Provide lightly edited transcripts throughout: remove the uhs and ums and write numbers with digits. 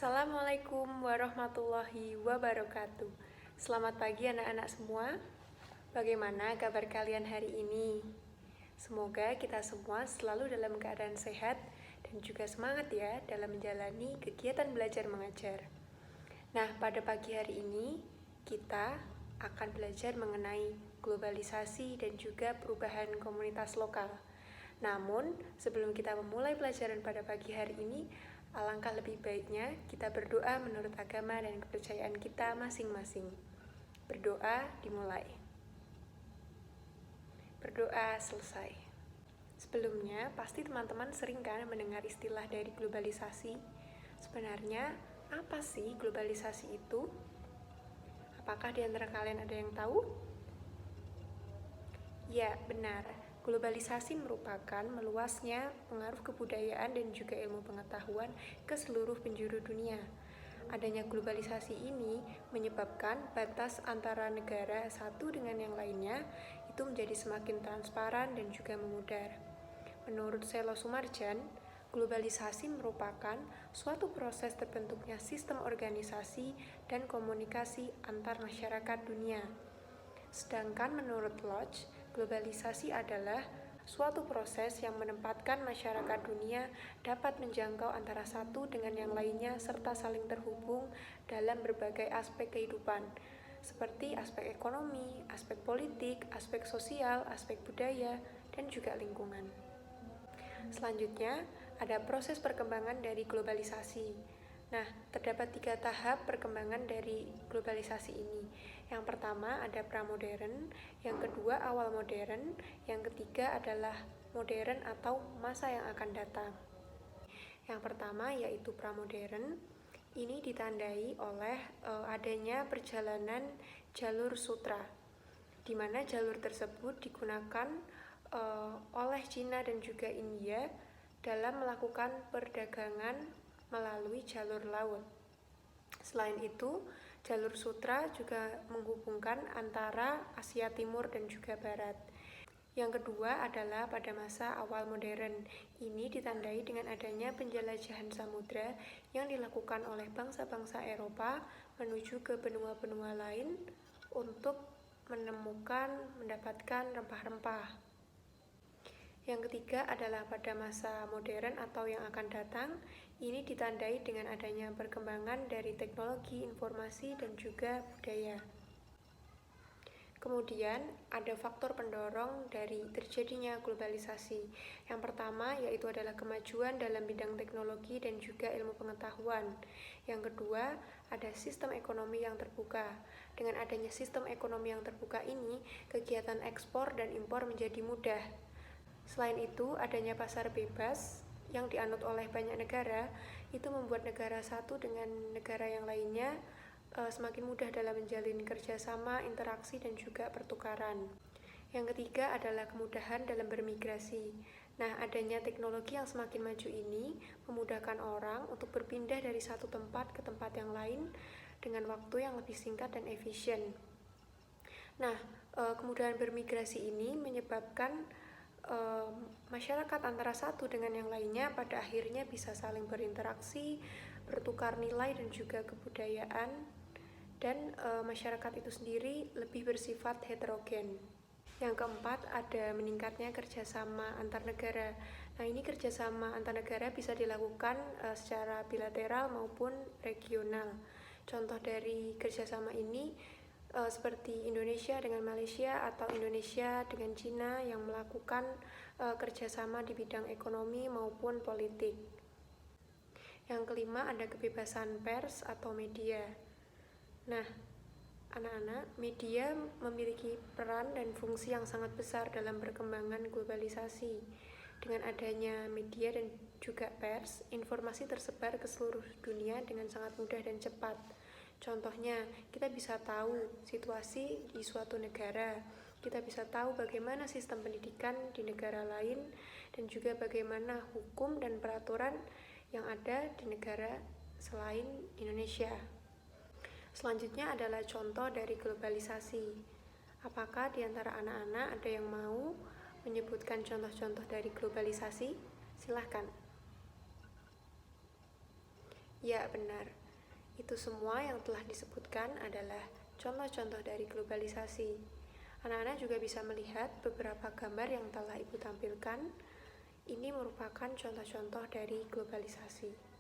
Assalamualaikum warahmatullahi wabarakatuh. Selamat pagi anak-anak semua. Bagaimana kabar kalian hari ini? Semoga kita semua selalu dalam keadaan sehat dan juga semangat ya dalam menjalani kegiatan belajar mengajar. Nah, pada pagi hari ini kita akan belajar mengenai globalisasi dan juga perubahan komunitas lokal. Namun, sebelum kita memulai pelajaran pada pagi hari ini, alangkah lebih baiknya kita berdoa menurut agama dan kepercayaan kita masing-masing. Berdoa dimulai. Berdoa selesai. Sebelumnya, pasti teman-teman sering kan mendengar istilah dari globalisasi. Sebenarnya, apa sih globalisasi itu? Apakah di antara kalian ada yang tahu? Ya, benar. Globalisasi merupakan meluasnya pengaruh kebudayaan dan juga ilmu pengetahuan ke seluruh penjuru dunia. Adanya globalisasi ini menyebabkan batas antara negara satu dengan yang lainnya itu menjadi semakin transparan dan juga memudar. Menurut Selo Sumarjan, globalisasi merupakan suatu proses terbentuknya sistem organisasi dan komunikasi antar masyarakat dunia. Sedangkan menurut Lodge, globalisasi adalah suatu proses yang menempatkan masyarakat dunia dapat menjangkau antara satu dengan yang lainnya serta saling terhubung dalam berbagai aspek kehidupan, seperti aspek ekonomi, aspek politik, aspek sosial, aspek budaya, dan juga lingkungan. Selanjutnya, ada proses perkembangan dari globalisasi. Nah, terdapat 3 tahap perkembangan dari globalisasi ini. Yang pertama ada pramodern, yang kedua awal modern, yang ketiga adalah modern atau masa yang akan datang. Yang pertama yaitu pramodern. Ini ditandai oleh adanya perjalanan jalur sutra, di mana jalur tersebut digunakan oleh Cina dan juga India dalam melakukan perdagangan melalui jalur laut. Selain itu, jalur sutra juga menghubungkan antara Asia Timur dan juga Barat. Yang kedua adalah pada masa awal modern. Ini ditandai dengan adanya penjelajahan samudra yang dilakukan oleh bangsa-bangsa Eropa menuju ke benua-benua lain untuk mendapatkan rempah-rempah. Yang ketiga adalah pada masa modern atau yang akan datang. Ini ditandai dengan adanya perkembangan dari teknologi, informasi, dan juga budaya. Kemudian ada faktor pendorong dari terjadinya globalisasi. Yang pertama yaitu adalah kemajuan dalam bidang teknologi dan juga ilmu pengetahuan. Yang kedua ada sistem ekonomi yang terbuka. Dengan adanya sistem ekonomi yang terbuka ini, kegiatan ekspor dan impor menjadi mudah. Selain itu, adanya pasar bebas yang dianut oleh banyak negara, itu membuat negara satu dengan negara yang lainnya semakin mudah dalam menjalin kerjasama, interaksi, dan juga pertukaran. Yang ketiga adalah kemudahan dalam bermigrasi. Nah, adanya teknologi yang semakin maju ini memudahkan orang untuk berpindah dari satu tempat ke tempat yang lain dengan waktu yang lebih singkat dan efisien. Nah, kemudahan bermigrasi ini menyebabkan masyarakat antara satu dengan yang lainnya pada akhirnya bisa saling berinteraksi, bertukar nilai dan juga kebudayaan, dan masyarakat itu sendiri lebih bersifat heterogen. Yang keempat ada meningkatnya kerjasama antar negara. Nah, ini kerjasama antar negara bisa dilakukan secara bilateral maupun regional. Contoh dari kerjasama ini seperti Indonesia dengan Malaysia atau Indonesia dengan Cina yang melakukan kerjasama di bidang ekonomi maupun politik. Yang kelima ada kebebasan pers atau media. Nah, anak-anak, media memiliki peran dan fungsi yang sangat besar dalam perkembangan globalisasi. Dengan adanya media dan juga pers, informasi tersebar ke seluruh dunia dengan sangat mudah dan cepat. Contohnya, kita bisa tahu situasi di suatu negara, kita bisa tahu bagaimana sistem pendidikan di negara lain, dan juga bagaimana hukum dan peraturan yang ada di negara selain Indonesia. Selanjutnya adalah contoh dari globalisasi. Apakah di antara anak-anak ada yang mau menyebutkan contoh-contoh dari globalisasi? Silahkan. Ya, benar. Itu semua yang telah disebutkan adalah contoh-contoh dari globalisasi. Anak-anak juga bisa melihat beberapa gambar yang telah Ibu tampilkan. Ini merupakan contoh-contoh dari globalisasi.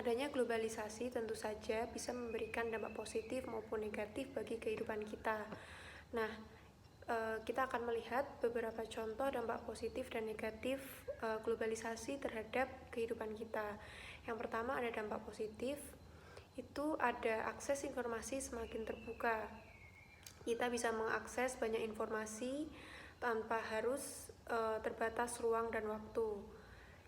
Adanya globalisasi tentu saja bisa memberikan dampak positif maupun negatif bagi kehidupan kita. Nah, kita akan melihat beberapa contoh dampak positif dan negatif globalisasi terhadap kehidupan kita. Yang pertama ada dampak positif, itu ada akses informasi semakin terbuka. Kita bisa mengakses banyak informasi tanpa harus terbatas ruang dan waktu.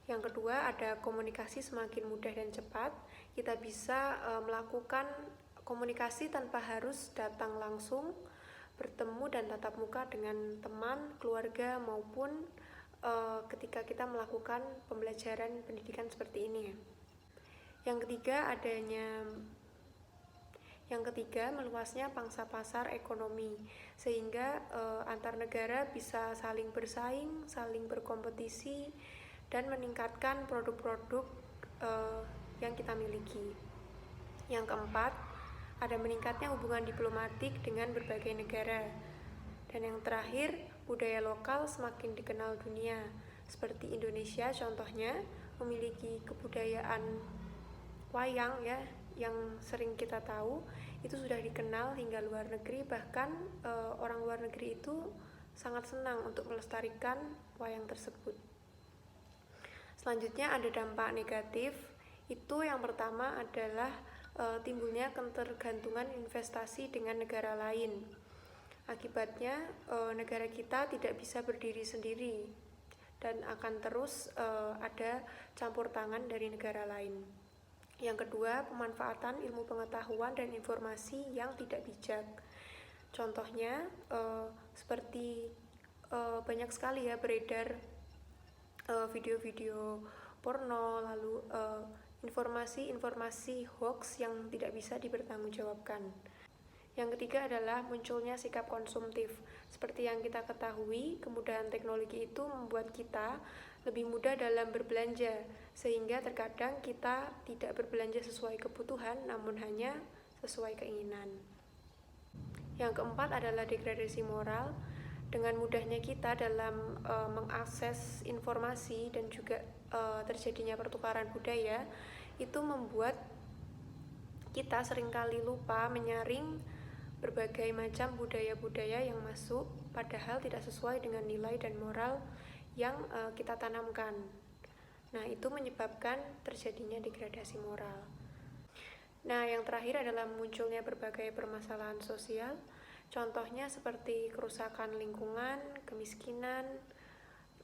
Yang kedua, ada komunikasi semakin mudah dan cepat. Kita bisa melakukan komunikasi tanpa harus datang langsung, bertemu dan tatap muka dengan teman, keluarga, maupun ketika kita melakukan pembelajaran pendidikan seperti ini. Yang ketiga, meluasnya pangsa pasar ekonomi, sehingga antar negara bisa saling bersaing, saling berkompetisi, dan meningkatkan produk-produk yang kita miliki. Yang keempat, ada meningkatnya hubungan diplomatik dengan berbagai negara. Dan yang terakhir, budaya lokal semakin dikenal dunia. Seperti Indonesia contohnya, memiliki kebudayaan wayang ya, yang sering kita tahu, itu sudah dikenal hingga luar negeri. Bahkan orang luar negeri itu sangat senang untuk melestarikan wayang tersebut. Selanjutnya ada dampak negatif. Itu yang pertama adalah timbulnya ketergantungan investasi dengan negara lain. Akibatnya negara kita tidak bisa berdiri sendiri dan akan terus ada campur tangan dari negara lain. Yang kedua, pemanfaatan ilmu pengetahuan dan informasi yang tidak bijak. Contohnya seperti banyak sekali ya beredar video-video porno, lalu informasi-informasi hoax yang tidak bisa dipertanggungjawabkan. Yang ketiga adalah munculnya sikap konsumtif. Seperti yang kita ketahui, kemudahan teknologi itu membuat kita lebih mudah dalam berbelanja, sehingga terkadang kita tidak berbelanja sesuai kebutuhan, namun hanya sesuai keinginan. Yang keempat adalah degradasi moral. Dengan mudahnya kita dalam mengakses informasi dan juga terjadinya pertukaran budaya, itu membuat kita seringkali lupa menyaring berbagai macam budaya-budaya yang masuk, padahal tidak sesuai dengan nilai dan moral yang kita tanamkan. Nah, itu menyebabkan terjadinya degradasi moral. Nah, yang terakhir adalah munculnya berbagai permasalahan sosial. Contohnya seperti kerusakan lingkungan, kemiskinan,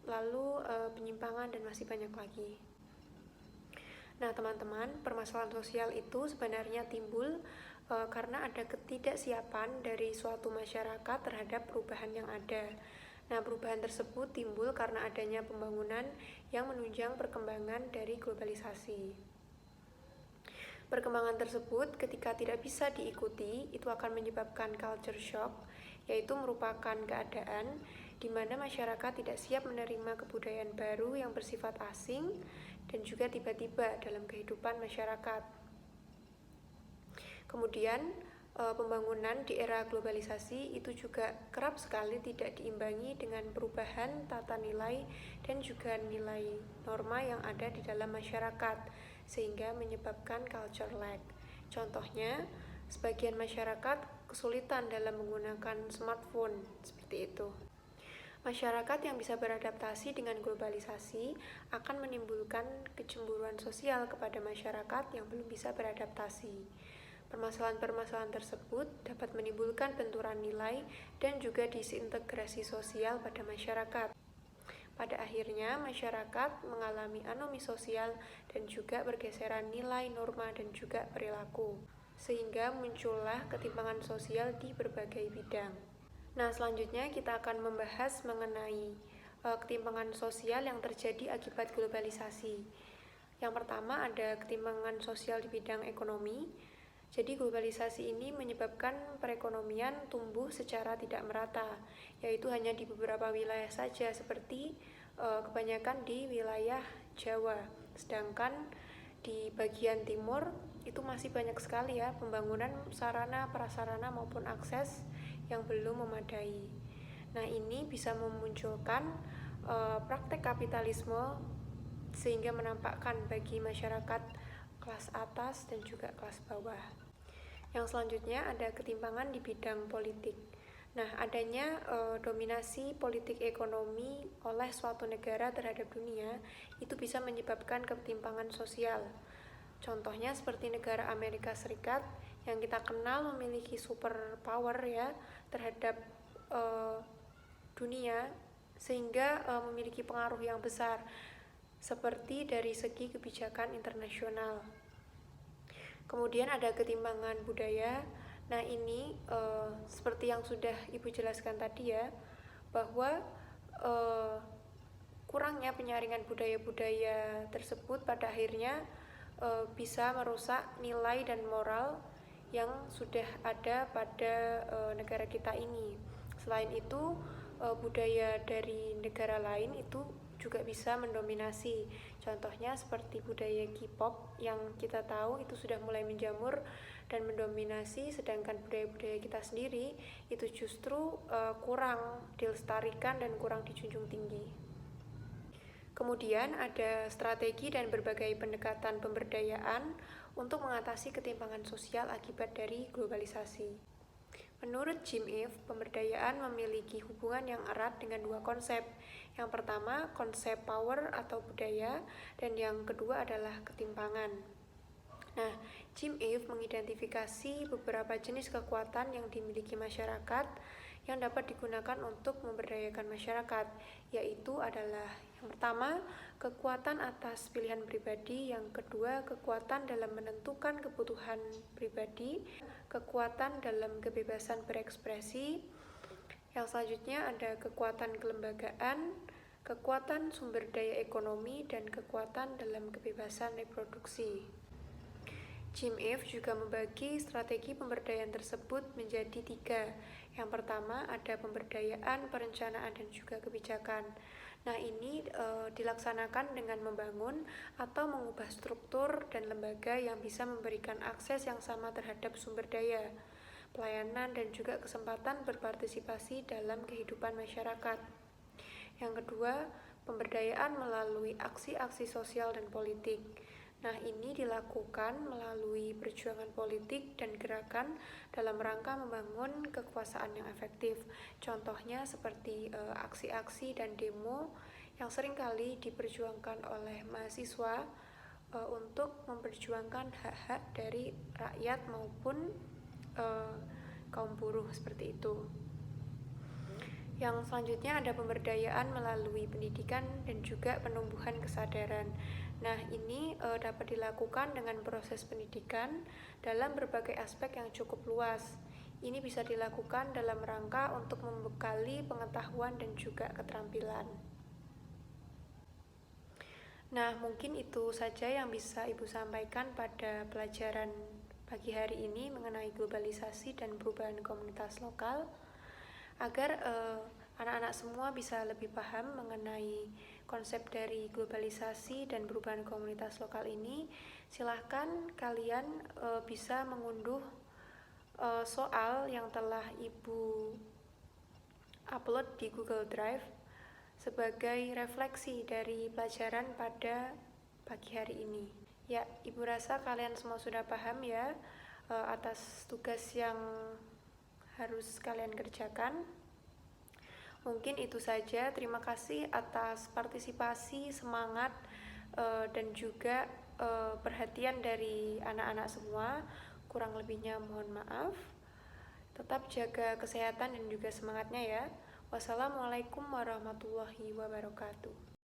lalu penyimpangan, dan masih banyak lagi. Nah, teman-teman, permasalahan sosial itu sebenarnya timbul karena ada ketidaksiapan dari suatu masyarakat terhadap perubahan yang ada. Nah, perubahan tersebut timbul karena adanya pembangunan yang menunjang perkembangan dari globalisasi. Perkembangan tersebut ketika tidak bisa diikuti, itu akan menyebabkan culture shock, yaitu merupakan keadaan di mana masyarakat tidak siap menerima kebudayaan baru yang bersifat asing dan juga tiba-tiba dalam kehidupan masyarakat. Kemudian, pembangunan di era globalisasi itu juga kerap sekali tidak diimbangi dengan perubahan tata nilai dan juga nilai norma yang ada di dalam masyarakat, sehingga menyebabkan culture lag. Contohnya, sebagian masyarakat kesulitan dalam menggunakan smartphone, seperti itu. Masyarakat yang bisa beradaptasi dengan globalisasi akan menimbulkan kecemburuan sosial kepada masyarakat yang belum bisa beradaptasi. Permasalahan-permasalahan tersebut dapat menimbulkan benturan nilai dan juga disintegrasi sosial pada masyarakat. Pada akhirnya, masyarakat mengalami anomi sosial dan juga pergeseran nilai, norma, dan juga perilaku, sehingga muncullah ketimpangan sosial di berbagai bidang. Nah, selanjutnya kita akan membahas mengenai ketimpangan sosial yang terjadi akibat globalisasi. Yang pertama ada ketimpangan sosial di bidang ekonomi. Jadi globalisasi ini menyebabkan perekonomian tumbuh secara tidak merata, yaitu hanya di beberapa wilayah saja, seperti kebanyakan di wilayah Jawa. Sedangkan di bagian timur itu masih banyak sekali ya pembangunan sarana prasarana maupun akses yang belum memadai. Nah, ini bisa memunculkan praktek kapitalisme sehingga menampakkan bagi masyarakat kelas atas dan juga kelas bawah. Yang selanjutnya ada ketimpangan di bidang politik. Nah, adanya dominasi politik ekonomi oleh suatu negara terhadap dunia itu bisa menyebabkan ketimpangan sosial. Contohnya seperti negara Amerika Serikat yang kita kenal memiliki super power ya terhadap dunia sehingga memiliki pengaruh yang besar seperti dari segi kebijakan internasional. Kemudian ada ketimpangan budaya. Nah, ini seperti yang sudah Ibu jelaskan tadi ya, bahwa kurangnya penyaringan budaya-budaya tersebut pada akhirnya bisa merusak nilai dan moral yang sudah ada pada negara kita ini. Selain itu, budaya dari negara lain itu juga bisa mendominasi. Contohnya seperti budaya K-pop yang kita tahu itu sudah mulai menjamur dan mendominasi, sedangkan budaya-budaya kita sendiri itu justru kurang dilestarikan dan kurang dijunjung tinggi. Kemudian ada strategi dan berbagai pendekatan pemberdayaan untuk mengatasi ketimpangan sosial akibat dari globalisasi. Menurut Jim Ive, pemberdayaan memiliki hubungan yang erat dengan dua konsep. Yang pertama, konsep power atau budaya, dan yang kedua adalah ketimpangan. Nah, Jim Ive mengidentifikasi beberapa jenis kekuatan yang dimiliki masyarakat yang dapat digunakan untuk memberdayakan masyarakat, yaitu adalah yang pertama, kekuatan atas pilihan pribadi, yang kedua, kekuatan dalam menentukan kebutuhan pribadi, kekuatan dalam kebebasan berekspresi, yang selanjutnya ada kekuatan kelembagaan, kekuatan sumber daya ekonomi, dan kekuatan dalam kebebasan reproduksi. Jim Ive juga membagi strategi pemberdayaan tersebut menjadi 3. Yang pertama ada pemberdayaan, perencanaan, dan juga kebijakan. Nah, ini dilaksanakan dengan membangun atau mengubah struktur dan lembaga yang bisa memberikan akses yang sama terhadap sumber daya, pelayanan, dan juga kesempatan berpartisipasi dalam kehidupan masyarakat. Yang kedua, pemberdayaan melalui aksi-aksi sosial dan politik. Nah, ini dilakukan melalui perjuangan politik dan gerakan dalam rangka membangun kekuasaan yang efektif. Contohnya seperti aksi-aksi dan demo yang seringkali diperjuangkan oleh mahasiswa untuk memperjuangkan hak-hak dari rakyat maupun kaum buruh seperti itu. Yang selanjutnya ada pemberdayaan melalui pendidikan dan juga penumbuhan kesadaran. Nah, ini dapat dilakukan dengan proses pendidikan dalam berbagai aspek yang cukup luas. Ini bisa dilakukan dalam rangka untuk membekali pengetahuan dan juga keterampilan. Nah, mungkin itu saja yang bisa Ibu sampaikan pada pelajaran pagi hari ini mengenai globalisasi dan perubahan komunitas lokal, agar anak-anak semua bisa lebih paham mengenai konsep dari globalisasi dan perubahan komunitas lokal ini. Silahkan kalian bisa mengunduh soal yang telah Ibu upload di Google Drive sebagai refleksi dari pelajaran pada pagi hari ini. Ya, Ibu rasa kalian semua sudah paham ya atas tugas yang harus kalian kerjakan. Mungkin itu saja. Terima kasih atas partisipasi, semangat, dan juga perhatian dari anak-anak semua. Kurang lebihnya mohon maaf. Tetap jaga kesehatan dan juga semangatnya ya. Wassalamualaikum warahmatullahi wabarakatuh.